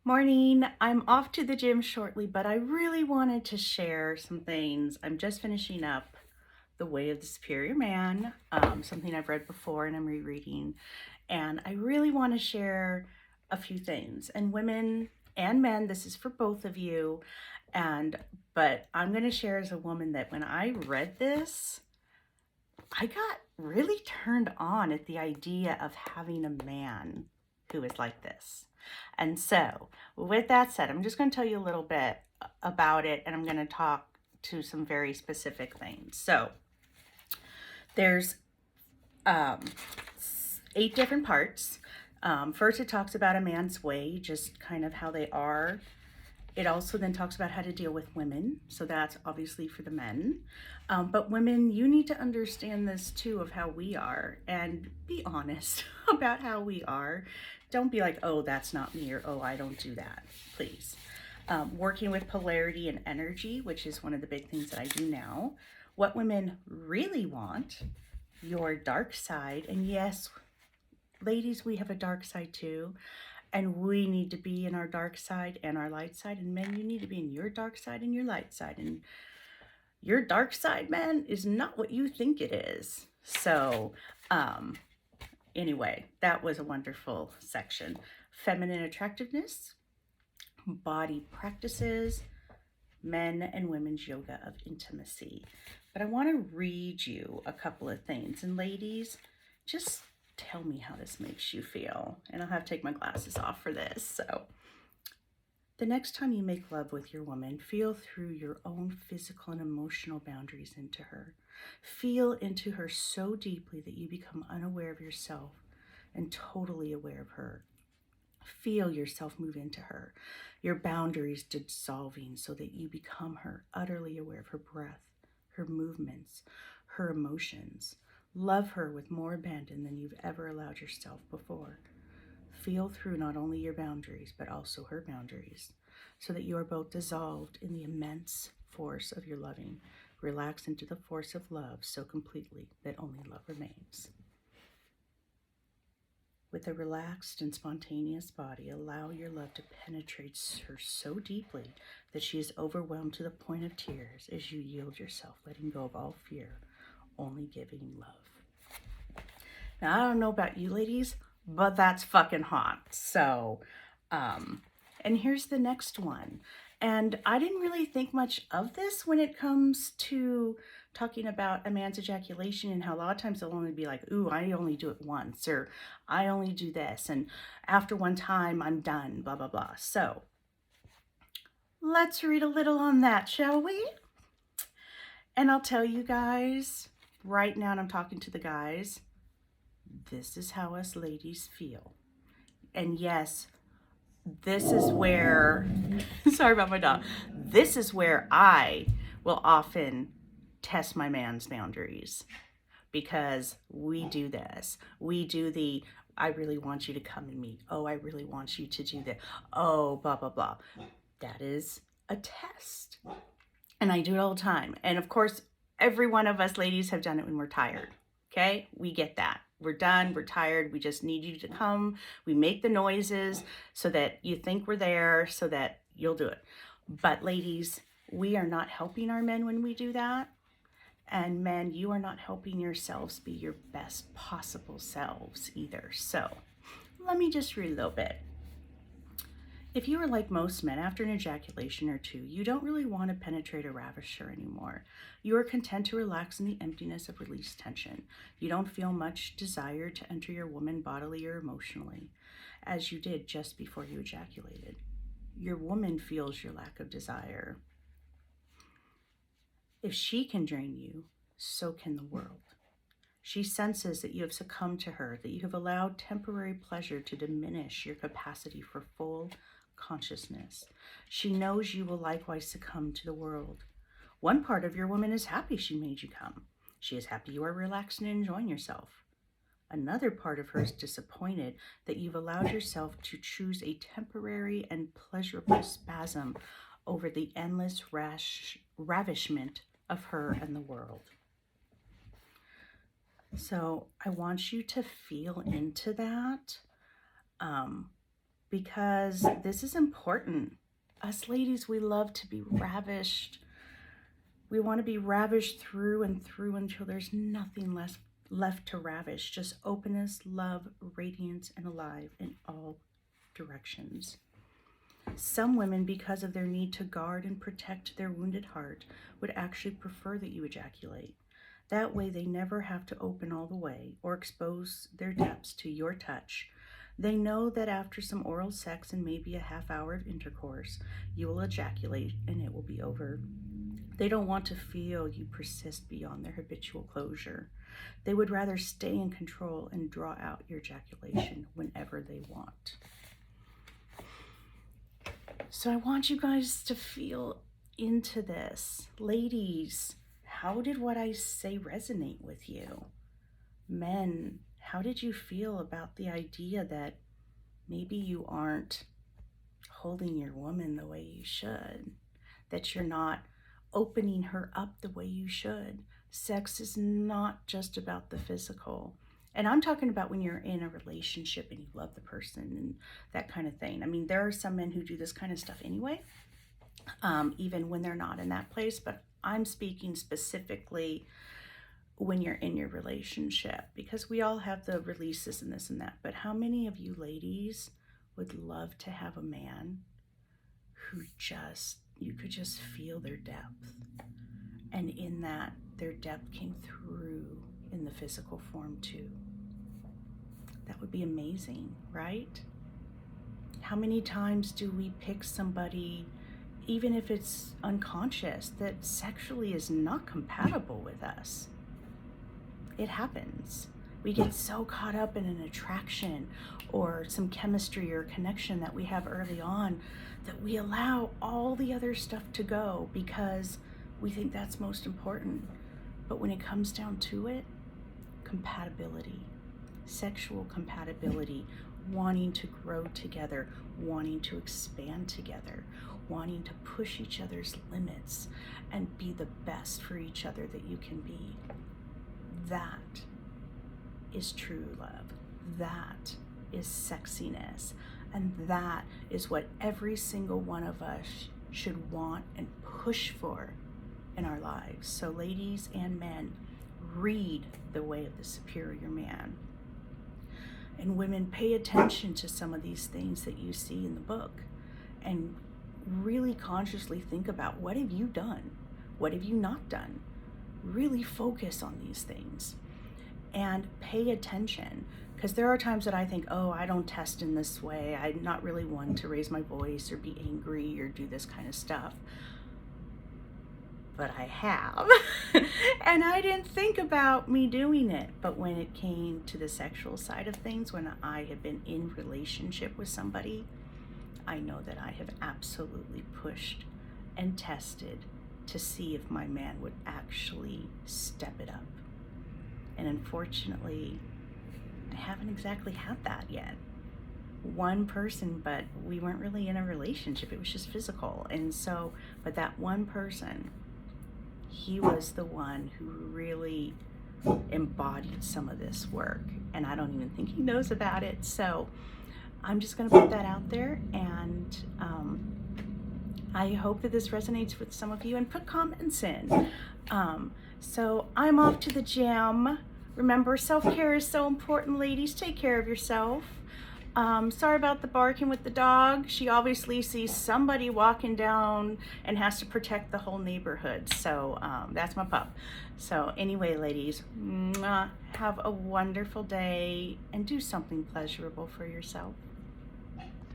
Morning. I'm off to the gym shortly, but I really wanted to share some things. I'm just finishing up The Way of the Superior Man, something I've read before and I'm rereading. And I really want to share a few things. And women and men, this is for both of you. But I'm going to share as a woman that when I read this, I got really turned on at the idea of having a man who is like this. And so, with that said, I'm just going to tell you a little bit about it and I'm going to talk to some very specific things. So, there's 8 different parts. First, it talks about a man's way, just kind of how they are. It also then talks about how to deal with women. So that's obviously for the men. But women, you need to understand this too of how we are and be honest about how we are. Don't be like, oh, that's not me, or oh, I don't do that, please. Working with polarity and energy, which is one of the big things that I do now. What women really want, your dark side. And yes, ladies, we have a dark side too. And we need to be in our dark side and our light side. And men, you need to be in your dark side and your light side. And your dark side, man, is not what you think it is. So, anyway, that was a wonderful section. Feminine attractiveness, body practices, men and women's yoga of intimacy. But I want to read you a couple of things. And ladies, just tell me how this makes you feel. And I'll have to take my glasses off for this. So, the next time you make love with your woman, feel through your own physical and emotional boundaries into her. Feel into her so deeply that you become unaware of yourself and totally aware of her. Feel yourself move into her, your boundaries dissolving so that you become her, utterly aware of her breath, her movements, her emotions. Love her with more abandon than you've ever allowed yourself before. Feel through not only your boundaries, but also her boundaries, so that you are both dissolved in the immense force of your loving. Relax into the force of love so completely that only love remains. With a relaxed and spontaneous body, allow your love to penetrate her so deeply that she is overwhelmed to the point of tears as you yield yourself, letting go of all fear, only giving love. Now, I don't know about you ladies, but that's fucking hot. So, and here's the next one. And I didn't really think much of this when it comes to talking about a man's ejaculation and how a lot of times they'll only be like, ooh, I only do it once, or I only do this, and after one time I'm done, blah, blah, blah. So let's read a little on that, shall we? And I'll tell you guys right now, and I'm talking to the guys, this is how us ladies feel. And yes, this is where, sorry about my dog, this is where I will often test my man's boundaries, because we do this. We do the, I really want you to come to me. Oh, I really want you to do that. Oh, blah, blah, blah. That is a test. And I do it all the time. And of course, every one of us ladies have done it when we're tired. Okay? We get that. We're done. We're tired. We just need you to come. We make the noises so that you think we're there, so that you'll do it. But ladies, we are not helping our men when we do that. And men, you are not helping yourselves be your best possible selves either. So let me just read a little bit. If you are like most men, after an ejaculation or two, you don't really want to penetrate a ravisher anymore. You are content to relax in the emptiness of released tension. You don't feel much desire to enter your woman bodily or emotionally, as you did just before you ejaculated. Your woman feels your lack of desire. If she can drain you, so can the world. She senses that you have succumbed to her, that you have allowed temporary pleasure to diminish your capacity for full consciousness. She knows you will likewise succumb to the world. One part of your woman is happy she made you come. She is happy you are relaxed and enjoying yourself. Another part of her is disappointed that you've allowed yourself to choose a temporary and pleasurable spasm over the endless ravishment of her and the world. So I want you to feel into that, because this is important. Us ladies, we love to be ravished. We want to be ravished through and through until there's nothing left to ravish. Just openness, love, radiance, and alive in all directions. Some women, because of their need to guard and protect their wounded heart, would actually prefer that you ejaculate. That way they never have to open all the way or expose their depths to your touch. They know that after some oral sex and maybe a half-hour of intercourse, you will ejaculate and it will be over. They don't want to feel you persist beyond their habitual closure. They would rather stay in control and draw out your ejaculation whenever they want. So I want you guys to feel into this. Ladies, how did what I say resonate with you? Men, how did you feel about the idea that maybe you aren't holding your woman the way you should? That you're not opening her up the way you should? Sex is not just about the physical. And I'm talking about when you're in a relationship and you love the person and that kind of thing. I mean, there are some men who do this kind of stuff anyway, even when they're not in that place. But I'm speaking specifically when you're in your relationship, because we all have the releases and this and that. But how many of you ladies would love to have a man who you could just feel their depth? And in that, their depth came through in the physical form too. That would be amazing, right? How many times do we pick somebody, even if it's unconscious, that sexually is not compatible with us? It happens. We get so caught up in an attraction or some chemistry or connection that we have early on that we allow all the other stuff to go because we think that's most important. But when it comes down to it, compatibility, sexual compatibility, wanting to grow together, wanting to expand together, wanting to push each other's limits and be the best for each other that you can be. That is true love. That is sexiness. And that is what every single one of us should want and push for in our lives. So ladies and men, read The Way of the Superior Man. And women, pay attention to some of these things that you see in the book and really consciously think about, what have you done? What have you not done? Really focus on these things and pay attention, because there are times that I think, oh, I don't test in this way. I'm not really one to raise my voice or be angry or do this kind of stuff. But I have. And I didn't think about me doing it. But when it came to the sexual side of things, when I have been in relationship with somebody, I know that I have absolutely pushed and tested to see if my man would actually step it up. And unfortunately, I haven't exactly had that yet. One person, but we weren't really in a relationship. It was just physical. And so, but that one person, he was the one who really embodied some of this work. And I don't even think he knows about it. So I'm just going to put that out there. And I hope that this resonates with some of you, and put comments in. So I'm off to the gym. Remember, self-care is so important, ladies. Take care of yourself. Sorry about the barking with the dog. She obviously sees somebody walking down and has to protect the whole neighborhood. So that's my pup. So anyway, ladies, have a wonderful day and do something pleasurable for yourself.